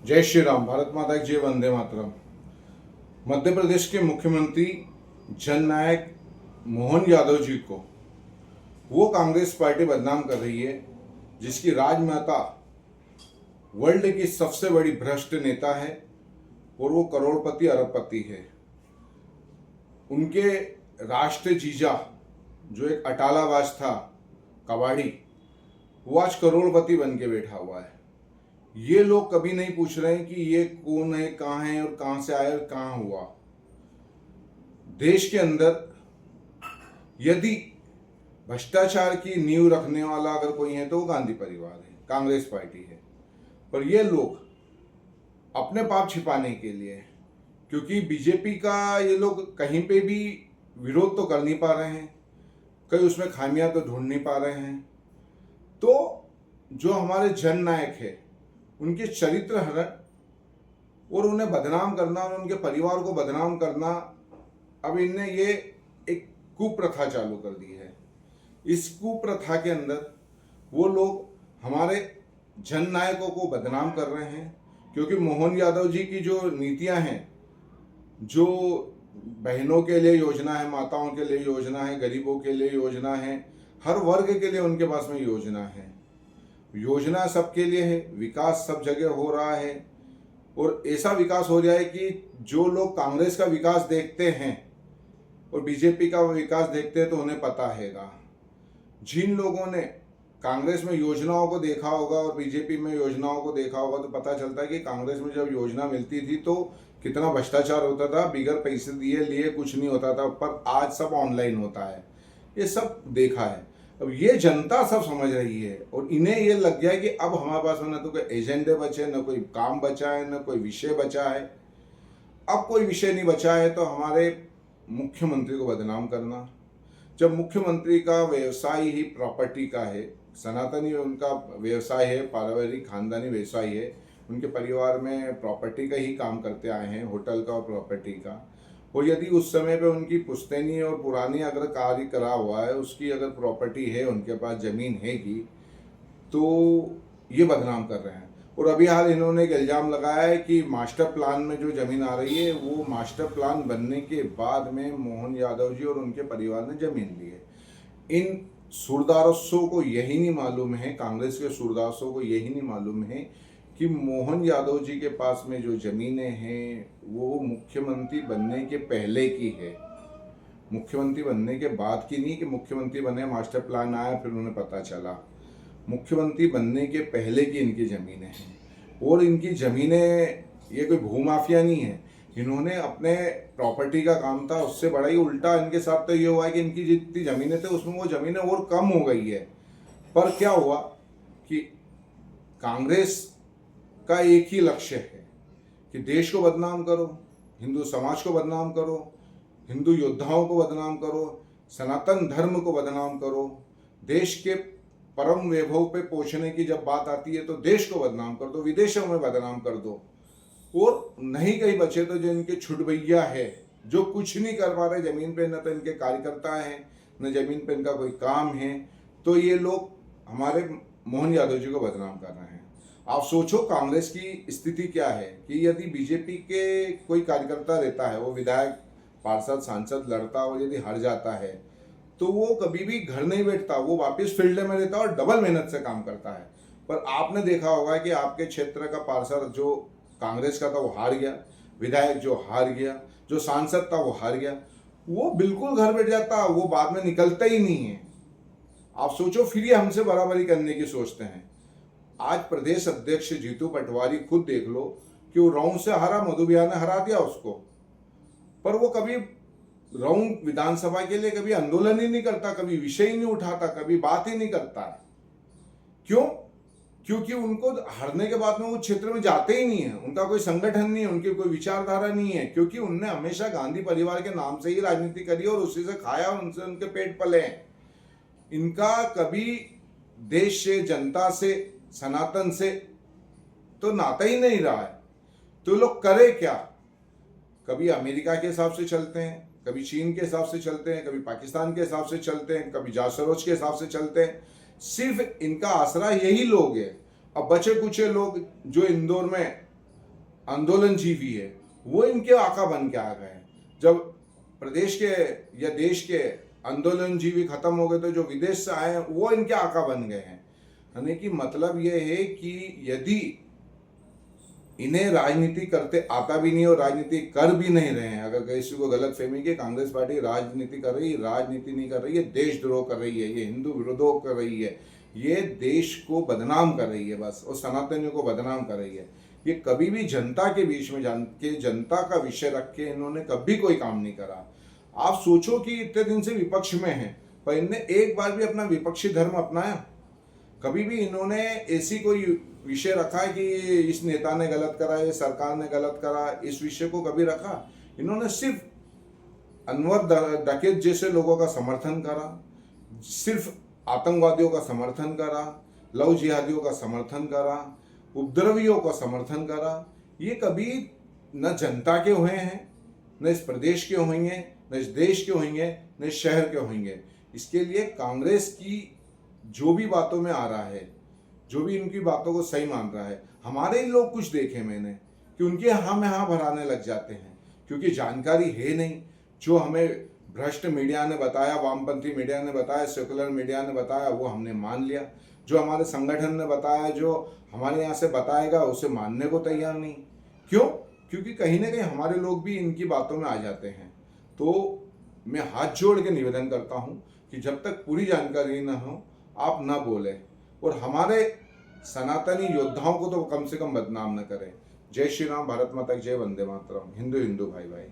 जय श्री राम, भारत माता की जय, वंदे मातरम। मध्य प्रदेश के मुख्यमंत्री जननायक मोहन यादव जी को वो कांग्रेस पार्टी बदनाम कर रही है जिसकी राजमाता वर्ल्ड की सबसे बड़ी भ्रष्ट नेता है और वो करोड़पति अरबपति है। उनके राष्ट्र जीजा जो एक अटालाबाज था, कबाड़ी, वो आज करोड़पति बन के बैठा हुआ है। ये लोग कभी नहीं पूछ रहे हैं कि ये कौन है, कहाँ है और कहाँ से आया और कहाँ हुआ। देश के अंदर यदि भ्रष्टाचार की नींव रखने वाला अगर कोई है तो वो गांधी परिवार है, कांग्रेस पार्टी है। पर ये लोग अपने पाप छिपाने के लिए, क्योंकि बीजेपी का ये लोग कहीं पे भी विरोध तो कर नहीं पा रहे हैं, कहीं उसमें खामियां तो ढूंढ नहीं पा रहे हैं, तो जो हमारे जननायक है उनके चरित्र हरण और उन्हें बदनाम करना और उनके परिवार को बदनाम करना, अब इनने ये एक कुप्रथा चालू कर दी है। इस कुप्रथा के अंदर वो लोग हमारे जननायकों को बदनाम कर रहे हैं, क्योंकि मोहन यादव जी की जो नीतियां हैं, जो बहनों के लिए योजना है, माताओं के लिए योजना है, गरीबों के लिए योजना है, हर वर्ग के लिए उनके पास में योजना है। योजना सबके लिए है, विकास सब जगह हो रहा है और ऐसा विकास हो जाए कि जो लोग कांग्रेस का विकास देखते हैं और बीजेपी का विकास देखते हैं तो उन्हें पता हैगा। जिन लोगों ने कांग्रेस में योजनाओं को देखा होगा और बीजेपी में योजनाओं को देखा होगा तो पता चलता है कि कांग्रेस में जब योजना मिलती थी तो कितना भ्रष्टाचार होता था, बिगर पैसे दिए लिए कुछ नहीं होता था, पर आज सब ऑनलाइन होता है। ये सब देखा है। अब ये जनता सब समझ रही है और इन्हें ये लग गया है कि अब हमारे पास में न तो कोई एजेंडे बचे, न कोई काम बचा है, न कोई विषय बचा है। अब कोई विषय नहीं बचा है तो हमारे मुख्यमंत्री को बदनाम करना। जब मुख्यमंत्री का व्यवसाय ही प्रॉपर्टी का है, सनातनी उनका व्यवसाय है, पारिवारिक खानदानी व्यवसाय है, उनके परिवार में प्रॉपर्टी का ही काम करते आए हैं, होटल का और प्रॉपर्टी का। और यदि उस समय पे उनकी पुश्तैनी और पुरानी अगर कार्य करा हुआ है, उसकी अगर प्रॉपर्टी है, उनके पास ज़मीन हैगी, तो ये बदनाम कर रहे हैं। और अभी हाल इन्होंने एक इल्ज़ाम लगाया है कि मास्टर प्लान में जो ज़मीन आ रही है वो मास्टर प्लान बनने के बाद में मोहन यादव जी और उनके परिवार ने ज़मीन ली है। इन सूरदासों को यही नहीं मालूम है, कांग्रेस के सूरदासों को यही नहीं मालूम है कि मोहन यादव जी के पास में जो ज़मीनें हैं वो मुख्यमंत्री बनने के पहले की है, मुख्यमंत्री बनने के बाद की नहीं कि मुख्यमंत्री बने, मास्टर प्लान आया फिर उन्हें पता चला। मुख्यमंत्री बनने के पहले की इनकी ज़मीनें हैं और इनकी ज़मीनें ये कोई भूमाफिया नहीं है। इन्होंने अपने प्रॉपर्टी का काम था, उससे बड़ा ही उल्टा इनके साथ तो ये हुआ है कि इनकी जितनी ज़मीनें थे उसमें वो ज़मीनें और कम हो गई है। पर क्या हुआ कि कांग्रेस का एक ही लक्ष्य है कि देश को बदनाम करो, हिंदू समाज को बदनाम करो, हिंदू योद्धाओं को बदनाम करो, सनातन धर्म को बदनाम करो। देश के परम वैभव पे पहुंचने की जब बात आती है तो देश को बदनाम कर दो, विदेशों में बदनाम कर दो। और नहीं कहीं बचे तो जो इनके छुटभैया है, जो कुछ नहीं कर पा रहे ज़मीन पे, न तो इनके कार्यकर्ता हैं, न ज़मीन पे इनका कोई काम है, तो ये लोग हमारे मोहन यादव जी को बदनाम कर रहे हैं। आप सोचो कांग्रेस की स्थिति क्या है कि यदि बीजेपी के कोई कार्यकर्ता रहता है, वो विधायक, पार्षद, सांसद लड़ता और यदि हार जाता है तो वो कभी भी घर नहीं बैठता, वो वापस फील्ड में रहता और डबल मेहनत से काम करता है। पर आपने देखा होगा कि आपके क्षेत्र का पार्षद जो कांग्रेस का था वो हार गया, विधायक जो हार गया, जो सांसद था वो हार गया, वो बिल्कुल घर बैठ जाता, वो बाद में निकलता ही नहीं है। आप सोचो, फिर ये हमसे बराबरी करने की सोचते हैं। आज प्रदेश अध्यक्ष जीतू पटवारी खुद देख लो कि वो राउंड से हारा, मधु बिहार ने हरा दिया उसको, पर वो कभी राउंड विधानसभा के लिए कभी आंदोलन ही नहीं करता, कभी विषय ही नहीं उठाता, कभी बात ही नहीं करता है। क्यों? क्योंकि उनको हारने के बाद में वो क्षेत्र में जाते ही नहीं है, उनका कोई संगठन नहीं है, उनकी कोई विचारधारा नहीं है, क्योंकि उनने हमेशा गांधी परिवार के नाम से ही राजनीति करी और उसी से खाया और उनसे उनके पेट पले हैं। इनका कभी देश से, जनता से, सनातन से तो नाता ही नहीं रहा है। तो लोग करे क्या? कभी अमेरिका के हिसाब से चलते हैं, कभी चीन के हिसाब से चलते हैं, कभी पाकिस्तान के हिसाब से चलते हैं, कभी जासरोच के हिसाब से चलते हैं। सिर्फ इनका आसरा यही लोग हैं। अब बचे कुछ लोग जो इंदौर में आंदोलनजीवी है वो इनके आका बन के आ गए हैं। जब प्रदेश के या देश के आंदोलनजीवी खत्म हो गए तो जो विदेश से आए हैं वो इनके आका बन गए हैं। यानी कि मतलब ये है कि यदि इन्हें राजनीति करते आता भी नहीं और राजनीति कर भी नहीं रहे हैं, अगर किसी को गलत फहमी कि कांग्रेस पार्टी राजनीति कर रही है, राजनीति नहीं कर रही है, देशद्रोह कर रही है, ये हिंदू विरोध कर रही है, ये देश को बदनाम कर रही है बस, और सनातनियों को बदनाम कर रही है। ये कभी भी जनता के बीच में जनता का विषय रख के इन्होंने कभी कोई काम नहीं करा। आप सोचो कि इतने दिन से विपक्ष में हैं पर इनने एक बार भी अपना विपक्षी धर्म अपनाया? कभी भी इन्होंने ऐसी कोई विषय रखा है कि इस नेता ने गलत करा, ये सरकार ने गलत करा, इस विषय को कभी रखा? इन्होंने सिर्फ अनवर डकैत जैसे लोगों का समर्थन करा, सिर्फ आतंकवादियों का समर्थन करा, लव जिहादियों का समर्थन करा, उपद्रवियों का समर्थन करा। ये कभी न जनता के हुए हैं, न इस प्रदेश के होंगे, न इस देश के होंगे, न इस शहर के होंगे। इसके लिए कांग्रेस की जो भी बातों में आ रहा है, जो भी इनकी बातों को सही मान रहा है, हमारे ही लोग कुछ देखे मैंने कि उनके हाँ में हाँ भराने लग जाते हैं क्योंकि जानकारी है नहीं। जो हमें भ्रष्ट मीडिया ने बताया, वामपंथी मीडिया ने बताया, सेकुलर मीडिया ने बताया, वो हमने मान लिया। जो हमारे संगठन ने बताया, जो हमारे यहाँ से बताएगा, उसे मानने को तैयार नहीं। क्यों? क्योंकि कहीं ना कहीं हमारे लोग भी इनकी बातों में आ जाते हैं। तो मैं हाथ जोड़ के निवेदन करता हूँ कि जब तक पूरी जानकारी न हो आप ना बोले और हमारे सनातनी योद्धाओं को तो कम से कम बदनाम न करें। जय श्री राम, भारत माता की जय, वंदे मातरम। हिंदू हिंदू भाई भाई।